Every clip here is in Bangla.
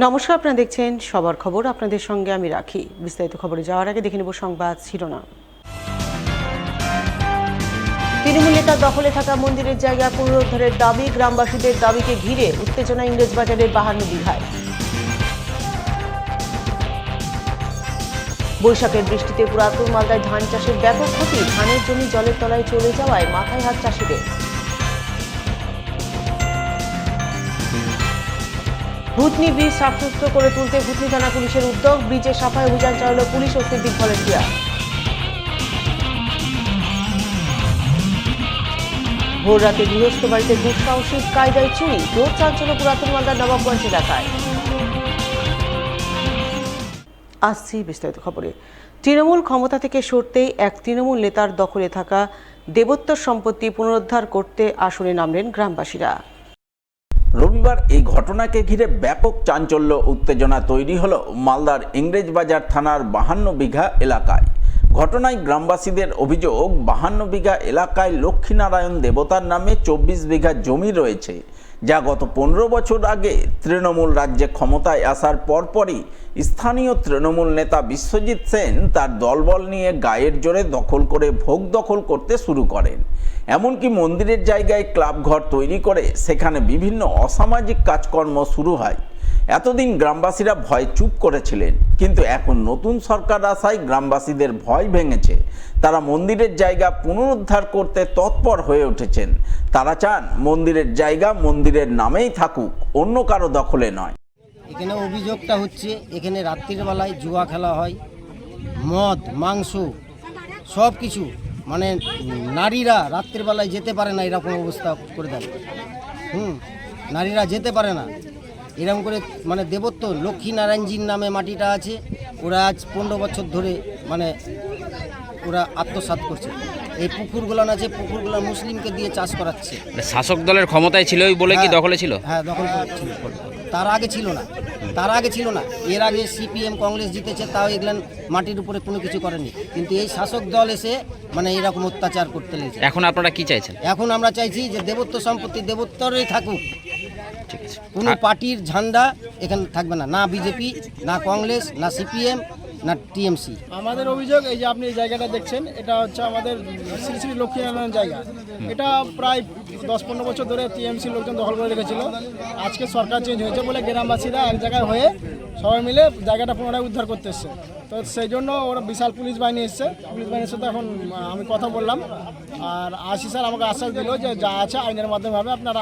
নমস্কার, আপনারা দেখছেন সবার খবর। আপনাদের সঙ্গে আমি রাখি। বিস্তারিত খবরে যাওয়ার আগে দেখে নেব সংবাদ শিরোনাম। তৃণমূল নেতার দখলে থাকা মন্দিরের জায়গা পুনরুদ্ধারের দাবি, গ্রামবাসীদের দাবিকে ঘিরে উত্তেজনা ইংরেজবাজারের 52 বিঘায়। বৈশাখের বৃষ্টিতে পুরাতন মালদায় ধান চাষের ব্যাপক ক্ষতি, ধানের জমি জলের তলায় চলে যাওয়ায় মাথায় হাত চাষিদের। ভুতনি ব্রিজ সাফসুতরো করে তুলতে ভুতনি থানা পুলিশের উদ্যোগ, ব্রিজে সাফাই অভিযান চালালো পুলিশ ও সিভিক ভলেন্টিয়ার। ভোর রাতে গৃহস্থ বাড়িতে দুঃসাহসিক কায়দায় চুরি, জোর চাঞ্চল্য পুরাতন মালদার নবাবগঞ্জ এলাকায়। আসছি বিস্তারিত খবরে। তৃণমূল ক্ষমতা থেকে সরতেই এক তৃণমূল নেতার দখলে থাকা দেবোত্তর সম্পত্তি পুনরুদ্ধার করতে আসরে নামলেন গ্রামবাসীরা। রবিবার এই ঘটনাকে ঘিরে ব্যাপক চাঞ্চল্য উত্তেজনা তৈরি হলো মালদার ইংরেজবাজার থানার 52 বিঘা এলাকায়। ঘটনায় গ্রামবাসীদের অভিযোগ, 52 বিঘা এলাকায় লক্ষ্মীনারায়ণ দেবতার নামে 24 বিঘা জমি রয়েছে, যা গত 15 বছর আগে তৃণমূল রাজ্যে ক্ষমতায় আসার পরপরই স্থানীয় তৃণমূল নেতা বিশ্বজিৎ সেন তার দলবল নিয়ে গায়ের জোরে দখল করে ভোগ দখল করতে শুরু করেন। এমনকি মন্দিরের জায়গায় ক্লাবঘর তৈরি করে সেখানে বিভিন্ন অসামাজিক কাজকর্ম শুরু হয়। এতদিন গ্রামবাসীরা ভয়ে চুপ করেছিলেন, কিন্তু এখন নতুন সরকার আসায় গ্রামবাসীদের ভয় ভেঙেছে। তারা মন্দিরের জায়গা পুনরুদ্ধার করতে তৎপর হয়ে উঠেছেন। তারা চান মন্দিরের জায়গা মন্দিরের নামেই থাকুক, অন্য কারো দখলে নয়। এখানে অভিযোগটা হচ্ছে এখানে রাত্রির বেলায় জুয়া খেলা হয়, মদ মাংস সব কিছু, মানে নারীরা রাত্রির বেলায় যেতে পারে না, এরকম অবস্থা করে দেয়। নারীরা যেতে পারে না এরকম করে, মানে দেবত্ব লক্ষ্মীনারায়ণজির নামে মাটিটা আছে। ওরা আজ 15 বছর ধরে মানে ওরা আত্মসাৎ করছে। এই পুকুরগুলো আছে, পুকুরগুলো মুসলিমকে দিয়ে চাষ করাচ্ছে। শাসক দলের ক্ষমতায় ছিল বলে কি দখলে ছিল? হ্যাঁ, দখল ছিল। তার আগে ছিল না, এর আগে সিপিএম কংগ্রেস জিতেছে, তাও এগুলো মাটির উপরে কোনো কিছু করেনি। কিন্তু এই শাসক দল এসে মানে এরকম অত্যাচার করতে লেগেছে। এখন আপনারা কি চাইছেন? এখন আমরা চাইছি যে দেবত্ব সম্পত্তি দেবত্বরই থাকুক, কোনো পার্টির ঝান্ডা এখানে থাকবে না, না বিজেপি, না কংগ্রেস, না সিপিএম, না টিএমসি। আমাদের অভিযোগ এই যে আপনি এই জায়গাটা দেখছেন, এটা হচ্ছে আমাদের শ্রী শ্রী লক্ষ্মীনারায়ণ জায়গা। এটা প্রায় 10-15 বছর ধরে টিএমসি লোকজন দখল করে রেখেছিল। আজকে সরকার চেঞ্জ হয়েছে বলে গ্রামবাসীরা এক জায়গায় হয়ে সবাই মিলে জায়গাটা পুনরায় উদ্ধার করতে এসছে। তো সেই জন্য ওরা বিশাল পুলিশ বাহিনী এসছে। পুলিশ বাহিনীর সাথে এখন আমি কথা বললাম, আর আশি স্যার আমাকে আশ্বাস দিল যে যা আছে আইনের মাধ্যমে হবে, আপনারা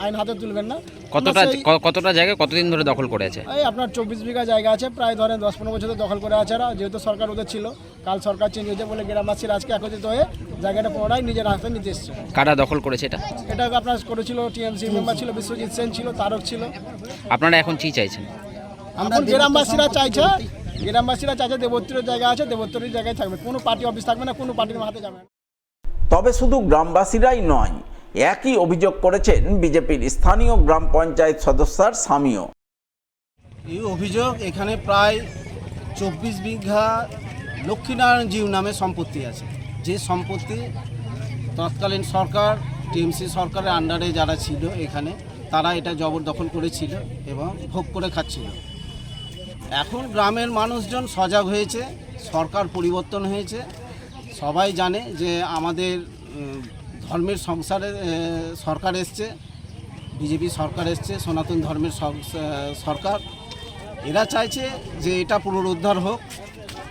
আইন হাতে তুলবেন না। কতটা জায়গা কতদিন ধরে দখল করে আছে? এই আপনার 24 বিঘা জায়গা আছে, প্রায় ধরেন 10-15 বছর ধরে দখল করে আছে। যেহেতু সরকার ওদের ছিল, কাল সরকার চেঞ্জ হয়েছে বলে গ্রামবাসীরা আজকে একত্রিত হয়ে জায়গাটা পুনরায় নিজের হাতে নিতে এসছে। কারা দখল করেছে এটা? এটা আপনার করেছিল টিএমসি মেম্বার ছিল, বিশ্বজিৎ সেন ছিল, তারক ছিল। আপনারা এখন কি চাইছেন? আমরা গ্রামবাসীরা চাইছে দেবোত্তরের জায়গা আছে, দেবোত্তরের জায়গায় থাকবে, কোনো পার্টি অফিস থাকবে না, কোনো পার্টির হাতে যাবে না। তবে শুধু গ্রামবাসীরাই নয়, একই অভিযোগ করেছেন বিজেপির স্থানীয় গ্রাম পঞ্চায়েত সদস্যার স্বামীও। এই অভিযোগ, এখানে প্রায় 24 বিঘা লক্ষ্মীনারায়ণজিউ নামে সম্পত্তি আছে, যে সম্পত্তি তৎকালীন সরকার টিএমসি সরকারের আন্ডারে যারা ছিল এখানে, তারা এটা জবরদখল করেছিল এবং ভোগ করে খাচ্ছিল। এখন গ্রামের মানুষজন সজাগ হয়েছে, সরকার পরিবর্তন হয়েছে, সবাই জানে যে আমাদের ধর্মের সরকার এসছে, বিজেপি সরকার এসছে, সনাতন ধর্মের সরকার। এরা চাইছে যে এটা পুনরুদ্ধার হোক।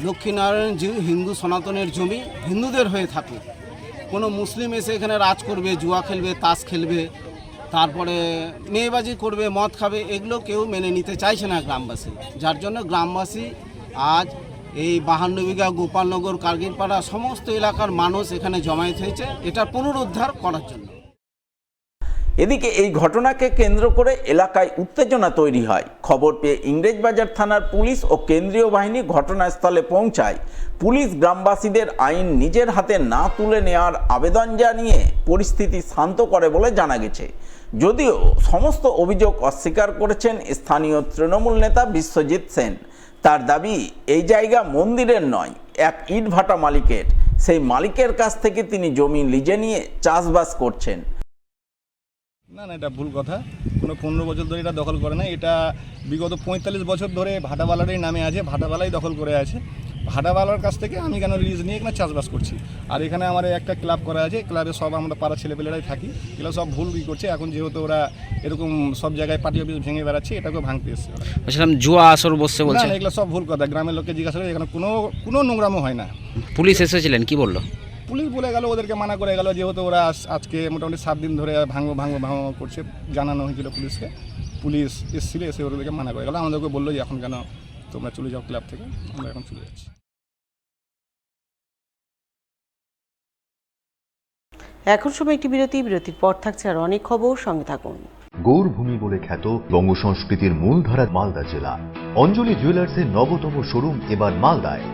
লক্ষ্মীনারায়ণ জিউ হিন্দু সনাতনের জমি হিন্দুদের হয়ে থাকুক। কোনো মুসলিম এসে এখানে রাজ করবে, জুয়া খেলবে, তাস খেলবে, তারপরে মেয়েবাজি করবে, মদ খাবে, এগুলো কেউ মেনে নিতে চাইছে না গ্রামবাসী। যার জন্য গ্রামবাসী আজ এই 52 বিঘা গোপালনগর, কার্গিলপাড়া সমস্ত এলাকার মানুষ এখানে জমায়েত হয়েছে এটা পুনরুদ্ধার করার জন্য। এদিকে এই ঘটনাকে কেন্দ্র করে এলাকায় উত্তেজনা তৈরি হয়। খবর পেয়ে ইংরেজবাজার থানার পুলিশ ও কেন্দ্রীয় বাহিনী ঘটনাস্থলে পৌঁছায়। পুলিশ গ্রামবাসীদের আইন নিজের হাতে না তুলে নেওয়ার আবেদন জানিয়ে পরিস্থিতি শান্ত করে বলে জানা গেছে। যদিও সমস্ত অভিযোগ অস্বীকার করেছেন স্থানীয় তৃণমূল নেতা বিশ্বজিৎ সেন। তার দাবি, এই জায়গা মন্দিরের নয়, এক ইটভাটা মালিকের। সেই মালিকের কাছ থেকে তিনি জমি লিজে নিয়ে চাষবাস করছেন। না, এটা ভুল কথা। কোনো 15 বছর ধরে এটা দখল করে না। এটা বিগত 45 বছর ধরে ভাটাওয়ালারই নামে আছে, ভাটাওয়ালাই দখল করে আছে। ভাটাওয়ালার কাছ থেকে আমি কেন লিজ নিয়ে এখানে চাষবাস করছি। আর এখানে আমার একটা ক্লাব করা আছে, ক্লাবে সব আমরা পাড়া ছেলেপেলেরাই থাকি। এগুলো সব ভুল কি করছে এখন, যেহেতু ওরা এরকম সব জায়গায় পার্টি অফিস ভেঙে বেড়াচ্ছে, এটাকে ভাঙতে এসছে ওরা। বলছিলাম জুয়া আসর বসছে বলছে। না, এগুলো সব ভুল কথা। গ্রামের লোককে জিজ্ঞাসা করে, এখানে কোনো নোংরামো হয় না। পুলিশ এসেছিলেন, কি বললো? পুলিশ বলে গেল, ওদেরকে মানা করে গেল, যেহেতু ওরা আজকে মোটামুটি 7 দিন ধরে ভাঙো করছে। জানানো হয়েছিল পুলিশকে, পুলিশ এসেছিল, এসে ওদেরকে মানা করে গেল। আমাদেরকে বললো যে এখন কেন তোমরা চলে যাও ক্লাব থেকে। আমরা এখন চলে যাচ্ছি। এখন সময় একটি বিরতির পর থাকছে আর অনেক খবর, সঙ্গে থাকুন। গৌরভূমি বলে খ্যাত বঙ্গ সংস্কৃতির মূলধারা মালদা জেলা। অঞ্জলি জুয়েলার্সের নবতম শোরুম এবার মালদায়।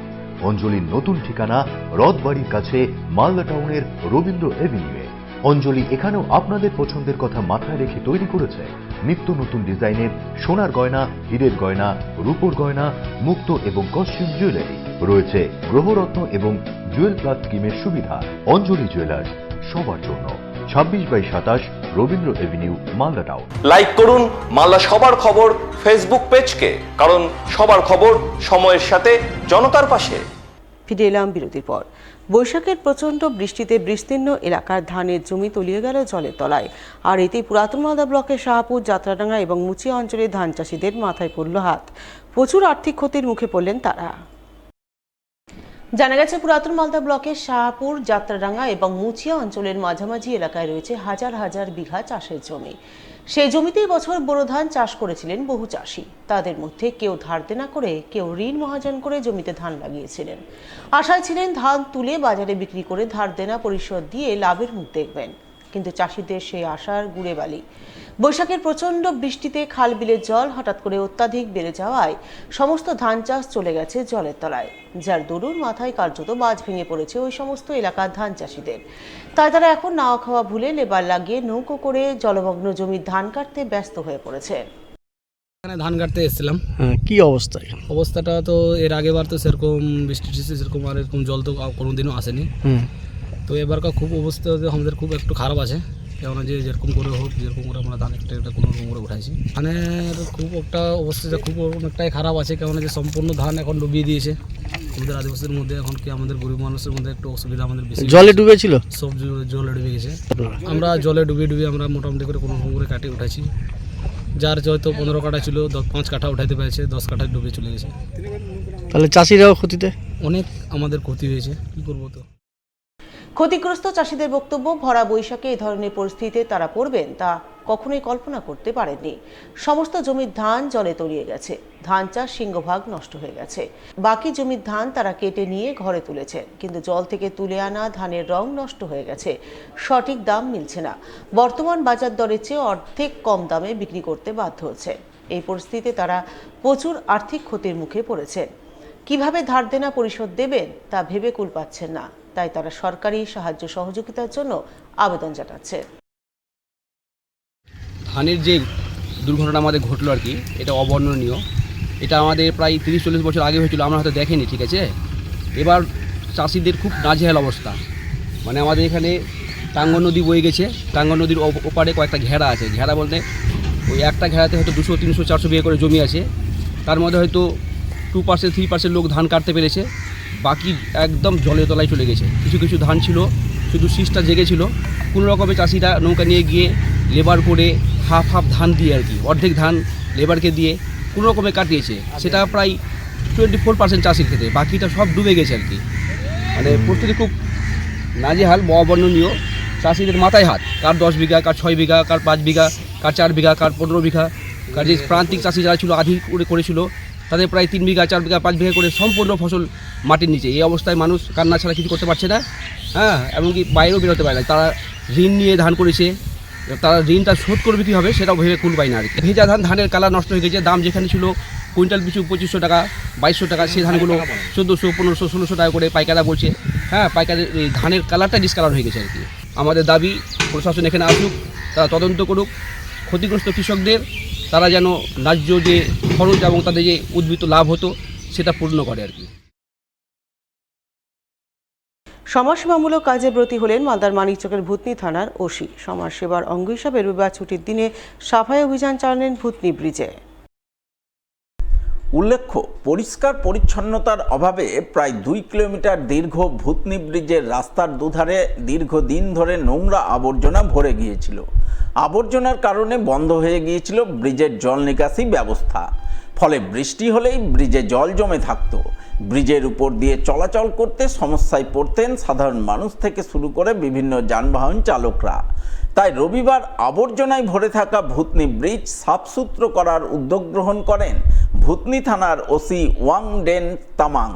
অঞ্জলির নতুন ঠিকানা রথবাড়ির কাছে মালদা টাউনের রবীন্দ্র এভিনিউয়ে। অঞ্জলি এখানেও আপনাদের পছন্দের কথা মাথায় রেখে তৈরি করেছে নিত্য নতুন ডিজাইনের সোনার গয়না, হীরের গয়না, রূপোর গয়না, মুক্ত এবং কস্টিউম জুয়েলারি। রয়েছে গ্রহরত্ন এবং জুয়েল প্লাস স্কিমের সুবিধা। অঞ্জলি জুয়েলার্স, সবার জন্য। 26/27 Rabindra Avenue, Malda town. Like করুন মালদা সবার খবর ফেসবুক পেজকে, কারণ সবার খবর সময়ের সাথে জনতার পাশে। ফিরে এলাম বিরতির পর। বৈশাখের প্রচণ্ড বৃষ্টিতে বিস্তীর্ণ এলাকার ধানের জমি তলিয়ে গেল জলের তলায়। আর এতেই পুরাতন মালদা ব্লকের শাহপুর, যাত্রাডাঙ্গা এবং মুচিয়া অঞ্চলের ধান চাষিদের মাথায় পড়ল হাত। প্রচুর আর্থিক ক্ষতির মুখে পড়লেন তারা। জানা গেছে, পুরাতন মালদা ব্লকের শাহপুর, যাত্রাডাঙ্গা এবং মুচিয়া অঞ্চলের মাঝামাঝি এলাকায় রয়েছে হাজার হাজার বিঘা চাষের জমি। সেই জমিতেই বছর বোরো ধান চাষ করেছিলেন বহু চাষি। তাদের মধ্যে কেউ ধার দেনা করে, কেউ ঋণ মহাজন করে জমিতে ধান লাগিয়েছিলেন। আশায় ছিলেন ধান তুলে বাজারে বিক্রি করে ধার দেনা পরিশোধ দিয়ে লাভের মুখ দেখবেন, কিন্তু চাষিদের সেই আশার গুড়ে বালি। বৈশাখের প্রচণ্ড বৃষ্টিতে খাল বিলের জল হঠাৎ করে অত্যাধিক বেড়ে যাওয়ায় সমস্ত ধান চাষ চলে গেছে জলের তলায়, যার দরুন মাথায় কার্যত বাজ ভেঙে পড়েছে ওই সমস্ত এলাকার ধান চাষিদের। তাই তারা এখন নাওয়া খাওয়া ভুলে লেবার লাগিয়ে নৌকো করে জলমগ্ন জমির ধান কাটতে ব্যস্ত হয়ে পড়েছে। এখানে ধান কাটতে এসেছিলাম। কি অবস্থা? অবস্থাটা তো এর আগেবার তো সেরকম বৃষ্টি সেরকম আর এরকম জল তো কোনোদিনও আসেনি। তো এবারকার খুব অবস্থা আমাদের খুব একটু খারাপ আছে, কেননা যে যেরকম করে হোক, যেরকম করে আমরা ধান একটা কোনো রকম করে উঠাইছি। ধানের খুব একটা অবস্থা খুব অনেকটাই খারাপ আছে, কেননা যে সম্পূর্ণ ধান এখন ডুবিয়ে দিয়েছে। আমাদের আদিবাসীর মধ্যে এখন কি আমাদের গরিব মানুষের মধ্যে একটু অসুবিধা আমাদের বেশি। জলে ডুবেছিল, সব জলে ডুবে গেছে। আমরা জলে ডুবিয়ে আমরা মোটামুটি করে কোনো রকম করে কাটিয়ে উঠাইছি। যার হয়তো 15 কাঠা ছিল 5 কাঠা উঠাইতে পেরেছে, 10 কাঠা ডুবে চলে গেছে। তাহলে চাষিরাও ক্ষতিতে, অনেক আমাদের ক্ষতি হয়েছে। কি করবো? তো ক্ষতিগ্রস্ত চাষিদের বক্তব্য, ভরা বৈশাখে এই ধরনের পরিস্থিতিতে তারা পড়বেন তা কখনোই কল্পনা করতে পারেননি। সমস্ত জমির ধান জলে তলিয়ে গেছে, ধান চাষ সিংহভাগ নষ্ট হয়ে গেছে। বাকি জমির ধান তারা কেটে নিয়ে ঘরে তুলেছেন, কিন্তু জল থেকে তুলে আনা ধানের রং নষ্ট হয়ে গেছে, সঠিক দাম মিলছে না। বর্তমান বাজার দরের চেয়ে অর্ধেক কম দামে বিক্রি করতে বাধ্য হচ্ছে। এই পরিস্থিতিতে তারা প্রচুর আর্থিক ক্ষতির মুখে পড়েছেন। কিভাবে ধার দেনা পরিশোধ দেবেন তা ভেবে কুল পাচ্ছেন না, তাই তারা সরকারি সাহায্য সহযোগিতার জন্য আবেদন জানাচ্ছে। ধানের যে দুর্ঘটনা আমাদের ঘটলো আর কি, এটা অবর্ণনীয়। এটা আমাদের প্রায় 30-40 বছর আগে হয়েছিল, আমরা হয়তো দেখিনি, ঠিক আছে। এবার চাষিদের খুব নাজেহাল অবস্থা। মানে আমাদের এখানে টাঙ্গন নদী বয়ে গেছে, টাঙ্গন নদীর ওপারে কয়েকটা ঘেরা আছে। ঘেরা বলতে ওই একটা ঘেরাতে হয়তো 200, 300, 400 বিঘা করে জমি আছে। তার মধ্যে হয়তো 2%, 3% লোক ধান কাটতে পেরেছে, বাকি একদম জলের তলায় চলে গেছে। কিছু কিছু ধান ছিল শুধু শীষটা জেগেছিল, কোনো রকমে চাষিরা নৌকা নিয়ে গিয়ে লেবার করে হাফ ধান দিয়ে আর কি, অর্ধেক ধান লেবারকে দিয়ে কোনো রকমে কাটিয়েছে। সেটা প্রায় 24% চাষির ক্ষেত্রে, বাকিটা সব ডুবে গেছে আর কি। মানে পরিস্থিতি খুব নাজেহাল, অবর্ণনীয়। চাষিদের মাথায় হাত, কার 10 বিঘা, কার 6 বিঘা, কার 5 বিঘা, কার 4 বিঘা, কার 15 বিঘা, কার যে প্রান্তিক চাষি যারা ছিল আধি করেছিল তাদের প্রায় 3 বিঘা, 4 বিঘা, 5 বিঘা করে সম্পূর্ণ ফসল মাটির নিচে। এই অবস্থায় মানুষ কান্না ছাড়া কিছু করতে পারছে না। হ্যাঁ, এমনকি বাইরেও বেরোতে পারে না। তারা ঋণ নিয়ে ধান করেছে, তারা ঋণটা শোধ করবে কী হবে সেটাও ভেবে কুল পায় না আর কি। ভেজা ধান, ধানের কালার নষ্ট হয়ে গেছে। দাম যেখানে ছিল কুইন্টাল পিছু 2500 টাকা, 2200 টাকা, সেই ধানগুলো 1400, 1500, 1600 টাকা করে পাইকাররা বলছে। হ্যাঁ, পাইকারের এই ধানের কালারটা ডিসকালার হয়ে গেছে আর কি। আমাদের দাবি প্রশাসন এখানে আসুক, তারা তদন্ত করুক, ক্ষতিগ্রস্ত কৃষকদের তারা যেন ন্যায্য যে খরচ এবং তাদের যে উদ্বৃত্ত লাভ হতো সেটা পূর্ণ করে আর কি। সমাজসেবামূলক কাজে ব্রতী হলেন মালদার মানিকচকের ভূতনি থানার ওসি। সমাজসেবার অঙ্গ হিসাবে রবিবার ছুটির দিনে সাফাই অভিযান চালালেন ভূতনি ব্রিজে। উল্লেখ্য, পরিষ্কার পরিচ্ছন্নতার অভাবে প্রায় 2 কিলোমিটার দীর্ঘ ভূতনি ব্রিজের রাস্তার দুধারে দীর্ঘদিন ধরে নোংরা আবর্জনা ভরে গিয়েছিল। আবর্জনার কারণে বন্ধ হয়ে গিয়েছিল ব্রিজের জল নিকাশি ব্যবস্থা। ফলে বৃষ্টি হলেই ব্রিজে জল জমে থাকত। ব্রিজের উপর দিয়ে চলাচল করতে সমস্যায় পড়তেন সাধারণ মানুষ থেকে শুরু করে বিভিন্ন যানবাহন চালকরা। তাই রবিবার আবর্জনায় ভরে থাকা ভূতনি ব্রিজ সাফসুতরো করার উদ্যোগ গ্রহণ করেন ভূতনি থানার ওসি ওয়াং ডেন তামাং।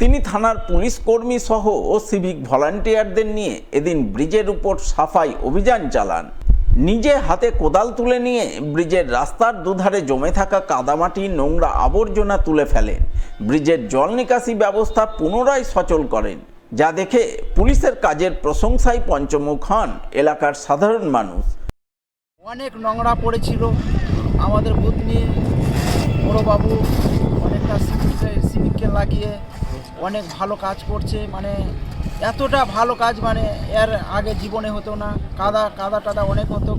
তিনি থানার পুলিশ কর্মী সহ ও সিভিক ভলান্টিয়ারদের নিয়ে এদিন ব্রিজের উপর সাফাই অভিযান চালান। নিজে হাতে কোদাল তুলে নিয়ে ব্রিজের রাস্তার দুধারে জমে থাকা কাদামাটি নোংরা আবর্জনা তুলে ফেলেন। ব্রিজের জল নিকাশি ব্যবস্থা পুনরায় সচল করেন, যা দেখে পুলিশের কাজের প্রশংসায় পঞ্চমুখ হন এলাকার সাধারণ মানুষ। অনেক নোংরা পড়েছিল, আমাদের ভূতনি বড়োবাবু অনেকটা সিভিককে লাগিয়ে অনেক ভালো কাজ করছে। মানে এতটা ভালো কাজ মানে এর আগে জীবনে হতো না। কাদা টাদা অনেক হতো,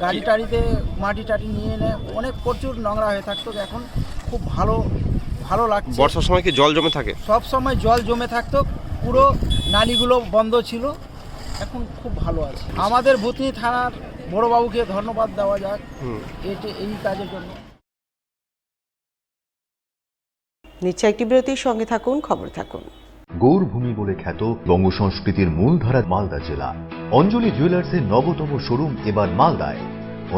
গাড়ি টাড়িতে মাটি টাটি নিয়ে অনেক প্রচুর নোংরা হয়ে থাকতো। এখন খুব ভালো লাগছে। বর্ষার সময় কি জল জমে থাকে? সব সময় জল জমে থাকতো, পুরো নালীগুলো বন্ধ ছিল। এখন খুব ভালো আছে। আমাদের ভূতনি থানার বড়োবাবুকে ধন্যবাদ দেওয়া যাক এই কাজের জন্য। নিচ্ছে একটি বিরতির সঙ্গে থাকুন, খবর থাকুন। গৌরভূমি বলে খ্যাত বঙ্গ সংস্কৃতির মূলধারা মালদা জেলা। অঞ্জলি জুয়েলার্সের নবতম শোরুম এবার মালদায়।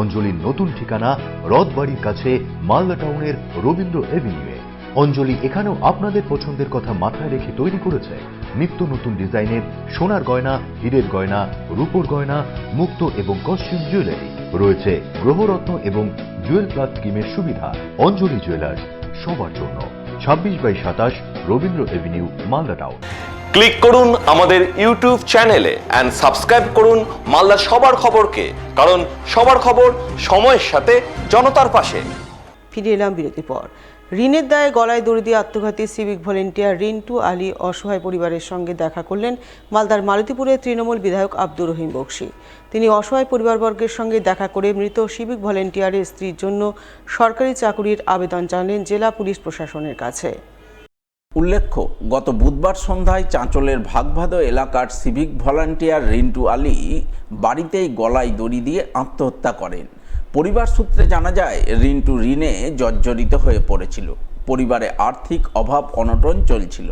অঞ্জলির নতুন ঠিকানা রথবাড়ির কাছে মালদা টাউনের রবীন্দ্র এভিনিউয়ে। অঞ্জলি এখানেও আপনাদের পছন্দের কথা মাথায় রেখে তৈরি করেছে নিত্য নতুন ডিজাইনের সোনার গয়না, হীরের গয়না, রূপোর গয়না, মুক্ত এবং কস্টিউম জুয়েলারি। রয়েছে গ্রহরত্ন এবং জুয়েল প্লাস স্কিমের সুবিধা। অঞ্জলি জুয়েলার্স, সবার জন্য। 26/27 Rabindra Avenue, Malda town. Click করুন আমাদের ইউটিউব চ্যানেলে এন্ড সাবস্ক্রাইব করুন মালদার সবার খবরকে, কারণ সবার খবর সময়ের সাথে জনতার পাশে। ফিরে এলাম বিরতির পর। ঋণের দায়ে গলায় দড়ি দিয়ে আত্মঘাতী সিভিক ভলেন্টিয়ার রিন্টু আলী অসহায় পরিবারের সঙ্গে দেখা করলেন মালদার মালতীপুরের তৃণমূল বিধায়ক আব্দুর রহিম বক্সী। তিনি অসহায় পরিবারবর্গের সঙ্গে দেখা করে মৃত সিভিক ভলেন্টিয়ারের স্ত্রীর জন্য সরকারি চাকুরির আবেদন জানালেন জেলা পুলিশ প্রশাসনের কাছে। উল্লেখ্য, গত বুধবার সন্ধ্যায় চাঁচলের ভাগভাদো এলাকার সিভিক ভলান্টিয়ার রিন্টু আলী বাড়িতেই গলায় দড়ি দিয়ে আত্মহত্যা করেন। পরিবার সূত্রে জানা যায়, রিন্টু ঋণে জর্জরিত হয়ে পড়েছিল। পরিবারে আর্থিক অভাব অনটন চলছিল।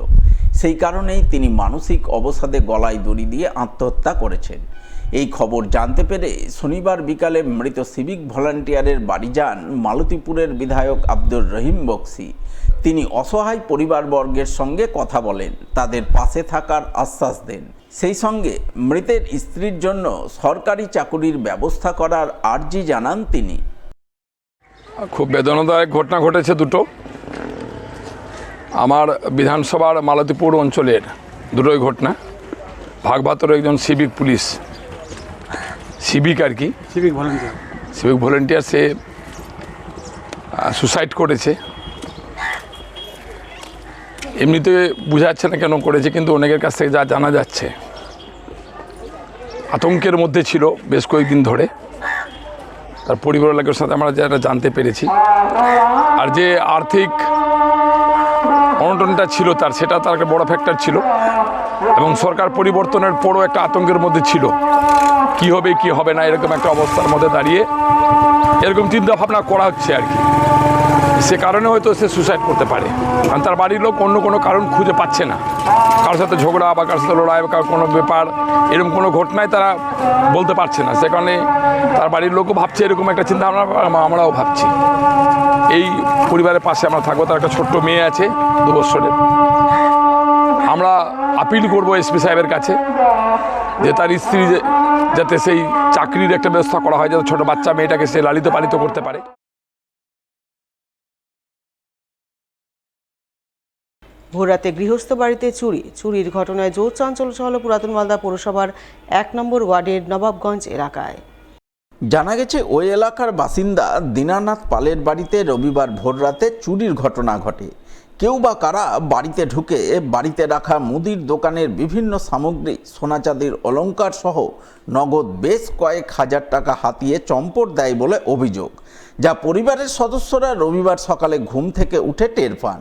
সেই কারণেই তিনি মানসিক অবসাদে গলায় দড়ি দিয়ে আত্মহত্যা করেছেন। এই খবর জানতে পেরে শনিবার বিকালে মৃত সিভিক ভলান্টিয়ারের বাড়ি যান মালতীপুরের বিধায়ক আব্দুর রহিম বক্সী। তিনি অসহায় পরিবারবর্গের সঙ্গে কথা বলেন, তাদের পাশে থাকার আশ্বাস দেন। সেই সঙ্গে মৃতের স্ত্রীর জন্য সরকারি চাকুরির ব্যবস্থা করার আর্জি জানান তিনি। খুব বেদনাদায়ক ঘটনা ঘটেছে দুটো। আমার বিধানসভার মালতীপুর অঞ্চলের দুটোই ঘটনা। ভাগভাতর একজন সিভিক আর কি সিভিক ভলেন্টিয়ার সে সুসাইড করেছে। এমনিতে বোঝা যাচ্ছে না কেন করেছে, কিন্তু অনেকের কাছ থেকে যা জানা যাচ্ছে আতঙ্কের মধ্যে ছিল বেশ কয়েকদিন ধরে। তার পরিবারের লোকের সাথে আমরা যেটা জানতে পেরেছি, আর যে আর্থিক অনটনটা ছিল সেটা তার একটা বড় ফ্যাক্টর ছিল, এবং সরকার পরিবর্তনের পরও একটা আতঙ্কের মধ্যে ছিল, কি হবে কি হবে না এরকম একটা অবস্থার মধ্যে দাঁড়িয়ে এরকম চিন্তা ভাবনা করা হচ্ছে আর কি। সে কারণে হয়তো সে সুসাইড করতে পারে, কারণ তার বাড়ির লোক অন্য কোনো কারণ খুঁজে পাচ্ছে না। কারোর সাথে ঝগড়া বা কারোর সাথে লড়াই বা কারোর কোনো ব্যাপার এরকম কোনো ঘটনায় তারা বলতে পারছে না। সে কারণে তার বাড়ির লোকও ভাবছে এরকম একটা চিন্তা আমরাও ভাবছি। এই পরিবারের পাশে আমরা থাকবো। তার একটা ছোট্ট মেয়ে আছে 2 বছরের। আমরা আপিল করবো এসপি সাহেবের কাছে যে তার স্ত্রী যাতে সেই চাকরির একটা ব্যবস্থা করা হয়, যাতে ছোট বাচ্চা মেয়েটাকে সে লালিত পালিত করতে পারে। ভোররাতে গৃহস্থ বাড়িতে চুরির ঘটনায় জোর চাঞ্চল্য ছড়ালো পুরাতন মালদা পৌরসভার 1 নম্বর ওয়ার্ডের নবাবগঞ্জ এলাকায়। জানা গেছে, ওই এলাকার বাসিন্দা দীনানাথ পালের বাড়িতে রবিবার ভোররাতে চুরির ঘটনা ঘটে। কেউ বা কারা বাড়িতে ঢুকে বাড়িতে রাখা মুদির দোকানের বিভিন্ন সামগ্রী, সোনা চাঁদির অলংকার সহ নগদ বেশ কয়েক হাজার টাকা হাতিয়ে চম্পট দেয় বলে অভিযোগ, যা পরিবারের সদস্যরা রবিবার সকালে ঘুম থেকে উঠে টের পান।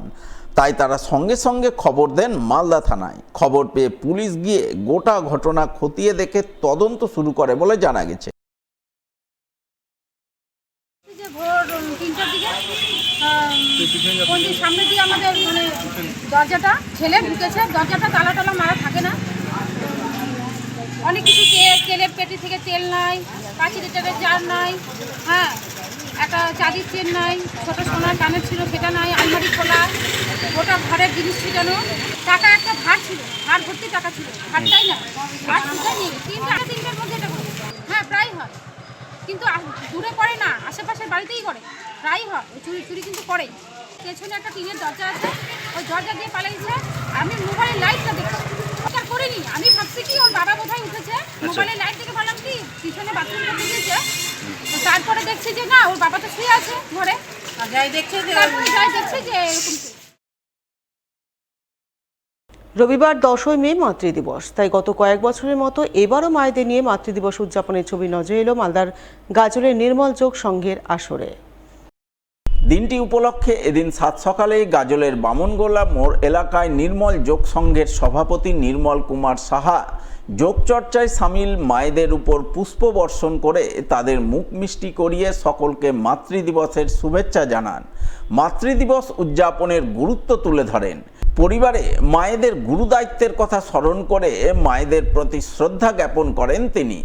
তাই তারা সঙ্গে সঙ্গে খবর দেন মালদা থানায়। খবর পেয়ে পুলিশ গিয়ে গোটা ঘটনা খতিয়ে দেখে তদন্ত শুরু করে বলে জানা গেছে। ভোর 3টার দিকে মন্দির সামনে দিয়ে আমাদের মানে দরজাটা ছেলে ঢুকেছে, দরজাটা তালা টালা মারা থাকে না, অনেক কিছু তেলের পেটি থেকে তেল নাই, 5 লিটারের জার নাই, হ্যাঁ একটা চাঁদির চেন নাই, ছোটো সোনার কানের ছিল সেটা নাই, আলমারি খোলা, গোটা ঘরের জিনিস ছিটানো, টাকা একটা ভার ছিল, ভার ভর্তি টাকা ছিল, ভারটাই না, ভার কোথায় নেই, 3টার মধ্যে এটা করে, হ্যাঁ প্রায় হয়, কিন্তু দূরে করে না, আশেপাশের বাড়িতেই করে, প্রায় হয়, ওই চুরি কিন্তু করেই। পেছনে একটা টিনের দরজা আছে, ওই দরজা দিয়ে পালাইছে। আমি মোবাইলের লাইটটা দেখছি, ওটা করিনি, আমি ভাবছি কি ওর বাবা বোধহয় উঠেছে, মোবাইলের লাইট দেখে ভাবলাম কি পিছনে বাথরুমটা ঢুকেছে, তারপরে দেখছি যে না, ওর বাবা তো শুয়ে আছে ঘরে, যাই দেখছে যে এরকম। রবিবার 10ই মে মাতৃদিবস, তাই গত কয়েক বছরের মতো এবারও মায়েদের নিয়ে মাতৃদিবস উদযাপনের ছবি নজরে এলো মালদার গাজলের নির্মল যোগ সংঘের আসরে। দিনটি উপলক্ষে এদিন সাত সকালে গাজলের বামনগোলা মোড় এলাকায় নির্মল যোগ সংঘের সভাপতি নির্মল কুমার সাহা যোগচর্চায় সামিল মায়েদের উপর পুষ্প বর্ষণ করে তাদের মুখ মিষ্টি করিয়ে সকলকে মাতৃদিবসের শুভেচ্ছা জানান। মাতৃদিবস উদযাপনের গুরুত্ব তুলে ধরেন। পরিবারে মায়েদের গুরুদায়িত্বের কথা স্মরণ করে মায়েদের প্রতি শ্রদ্ধা জ্ঞাপন করেন তিনি।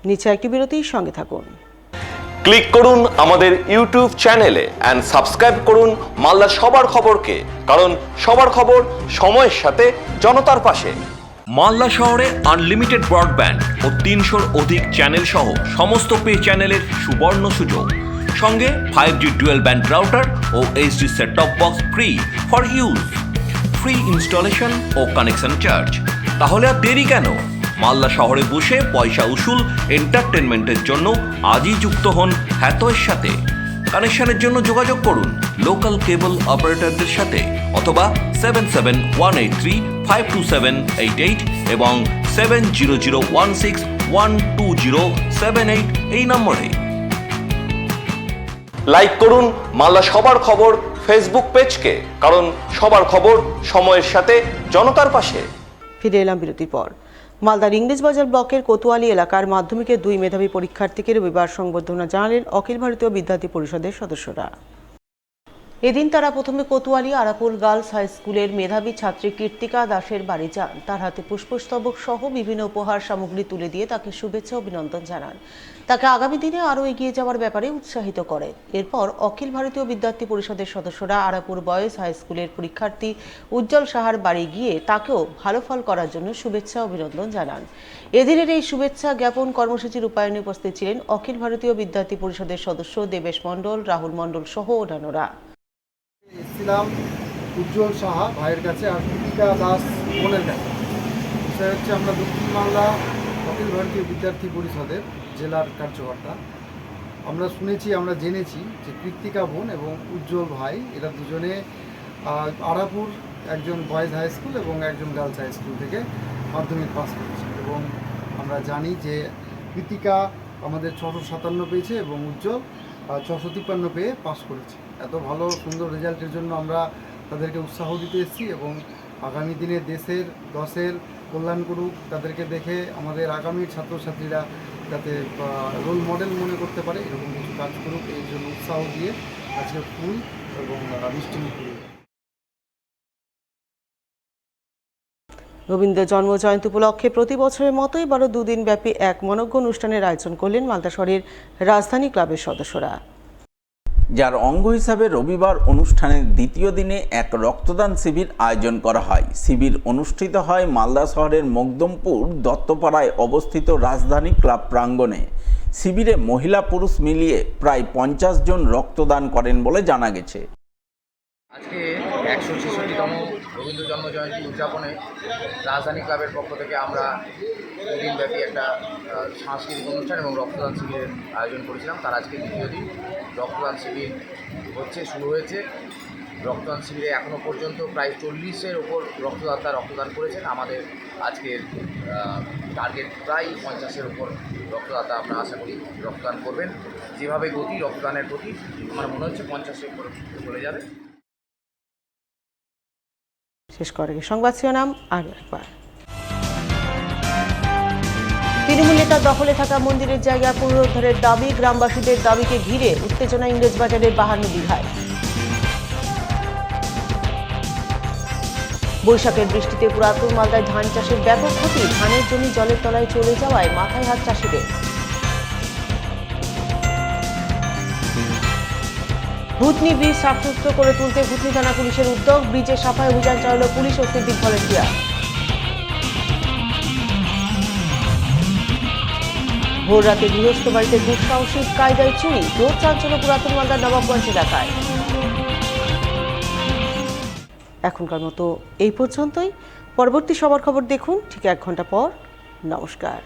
নিচে একটি বিরতির সঙ্গে থাকুন। ক্লিক করুন আমাদের ইউটিউব চ্যানেলে এন্ড সাবস্ক্রাইব করুন মালদা সবার খবরকে, কারণ সবার খবর সময়ের সাথে জনতার পাশে। মালদা শহরে আনলিমিটেড ব্রডব্যান্ড ও 300-র অধিক চ্যানেল সহ সমস্ত পে চ্যানেলের সুবর্ণ সুযোগ, সঙ্গে 5G ডুয়েল ব্যান্ড রাউটার ও HD set top box free for use, free installation ও কানেকশন চার্জ। তাহলে আর দেরি কেন? মালদা শহরে বসে পয়সা উসুল এন্টারটেনমেন্টের জন্য আজই যুক্ত হন হ্যাথওয়ের সাথে। কানেকশনের জন্য যোগাযোগ করুন লোকাল কেবল অপারেটরদের সাথে অথবা 7718352788 এবং 7001612078 এই নম্বরে। লাইক করুন মালদা সবার খবর ফেসবুক পেজকে, কারণ সবার খবর সময়ের সাথে জনতার পাশে। ফিরে এলাম বিরতির পর। মালদার ইংরেজবাজার ব্লকের কোতোয়ালি এলাকার মাধ্যমিকের 2 মেধাবী পরীক্ষার্থীকে রবিবার সংবর্ধনা জানালেন অখিল ভারতীয় বিদ্যার্থী পরিষদের সদস্যরা। এদিন তারা প্রথমে কোতোয়ালি আরাপুর গার্লস হাই স্কুলের মেধাবী ছাত্রী কীর্তিকা দাসের বাড়ি যান। তার হাতে পুষ্পস্তবক সহ বিভিন্ন উপহার সামগ্রী তুলে দিয়ে তাকে শুভেচ্ছা অভিনন্দন জানান। তাকে আগামী দিনে আরও এগিয়ে যাওয়ার ব্যাপারে উৎসাহিত করেন। এরপর অখিল ভারতীয় বিদ্যার্থী পরিষদের সদস্যরা আরাপুর বয়েজ হাই স্কুলের পরীক্ষার্থী উজ্জ্বল সাহার বাড়ি গিয়ে তাকেও ভালো ফল করার জন্য শুভেচ্ছা অভিনন্দন জানান। এদিনের এই শুভেচ্ছা জ্ঞাপন কর্মসূচির রূপায়ণে উপস্থিত ছিলেন অখিল ভারতীয় বিদ্যার্থী পরিষদের সদস্য দেবেশ মণ্ডল, রাহুল মণ্ডল সহ অন্যান্যরা। এসেছিলাম উজ্জ্বল সাহা ভাইয়ের কাছে আর কীর্তিকা দাস বোনের কাছে। বিষয় হচ্ছে আমরা দক্ষিণ বাংলা অখিল ভারতীয় বিদ্যার্থী পরিষদের জেলার কার্যকর্তা। আমরা শুনেছি, আমরা জেনেছি যে কীর্তিকা বোন এবং উজ্জ্বল ভাই এরা দুজনে আরাপুর একজন বয়েজ হাই স্কুল এবং একজন গার্লস হাই স্কুল থেকে মাধ্যমিক পাস করেছে এবং আমরা জানি যে কীর্তিকা আমাদের 657 পেয়েছে এবং উজ্জ্বল 653 পেয়ে পাস করেছে। এত ভালো সুন্দর রেজাল্টের জন্য আমরা তাদেরকে উৎসাহ দিতে এসেছি এবং আগামী দিনে দেশের দশের কল্যাণ করুক, তাদেরকে দেখে আমাদের আগামী ছাত্রছাত্রীরা যাতে রোল মডেল মনে করতে পারে এরকম কিছু কাজ করুক, এই জন্য উৎসাহ দিয়ে আজকে ফুল এবং মিষ্টি মুখ। রবীন্দ্র জন্ম জয়ন্তী উপলক্ষে প্রতি বছরের মতো এবারও 2 দিন ব্যাপী এক মনোজ্ঞ অনুষ্ঠানের আয়োজন করলেন মালদা শহরের রাজধানী ক্লাবের সদস্যরা। যার অঙ্গ হিসাবে রবিবার অনুষ্ঠানের দ্বিতীয় দিনে এক রক্তদান শিবির আয়োজন করা হয়। শিবির অনুষ্ঠিত হয় মালদা শহরের মকদমপুর দত্তপাড়ায় অবস্থিত রাজধানী ক্লাব প্রাঙ্গণে। শিবিরে মহিলা পুরুষ মিলিয়ে প্রায় 50 জন রক্তদান করেন বলে জানা গেছে। আজকে 166তম রবীন্দ্র জন্ম জয়ন্তী উদযাপনে রাজধানী ক্লাবের পক্ষ থেকে আমরা দুদিনব্যাপী একটা সাংস্কৃতিক অনুষ্ঠান এবং রক্তদান শিবিরের আয়োজন করেছিলাম। তার আজকে দ্বিতীয় দিন রক্তদান শিবির শুরু হয়েছে। রক্তদান শিবিরে এখনও পর্যন্ত প্রায় 40-এর ওপর রক্তদাতা রক্তদান করেছেন। আমাদের আজকের টার্গেট প্রায় 50-এর ওপর রক্তদাতা আমরা আশা করি রক্তদান করবেন। যেভাবে গতি রক্তদানের প্রতি আমার মনে হচ্ছে 50-এর উপর চলে যাবে। শেষ করে সংবাদ শিরোনাম আরও একবার। তৃণমূল নেতার দখলে থাকা মন্দিরের জায়গা পুনরুদ্ধারের দাবি, গ্রামবাসীদের দাবিকে ঘিরে উত্তেজনা ইংরেজবাজারের 52 বিঘায়। বৈশাখের বৃষ্টিতে পুরাতন মালদায় ধান চাষের ব্যাপক ক্ষতি, ধানের জমি জলের তলায় চলে যাওয়ায় মাথায় হাত চাষিদের। ভুতনি ব্রিজ সাফসুতরো করে তুলতে ভুতনি থানা পুলিশের উদ্যোগ, ব্রিজের সাফাই অভিযান চালালো পুলিশ ও সিভিক ভলেন্টিয়ার। ভোর রাতে গৃহস্থ বাড়িতে দুঃসাহসিক কায়দায় চুরি, রোদ চাঞ্চল্য পুরাতন মালদার নবাবগঞ্জ এলাকায়। এখনকার মতো এই পর্যন্তই। পরবর্তী সবার খবর দেখুন ঠিক 1 ঘন্টা পর। নমস্কার।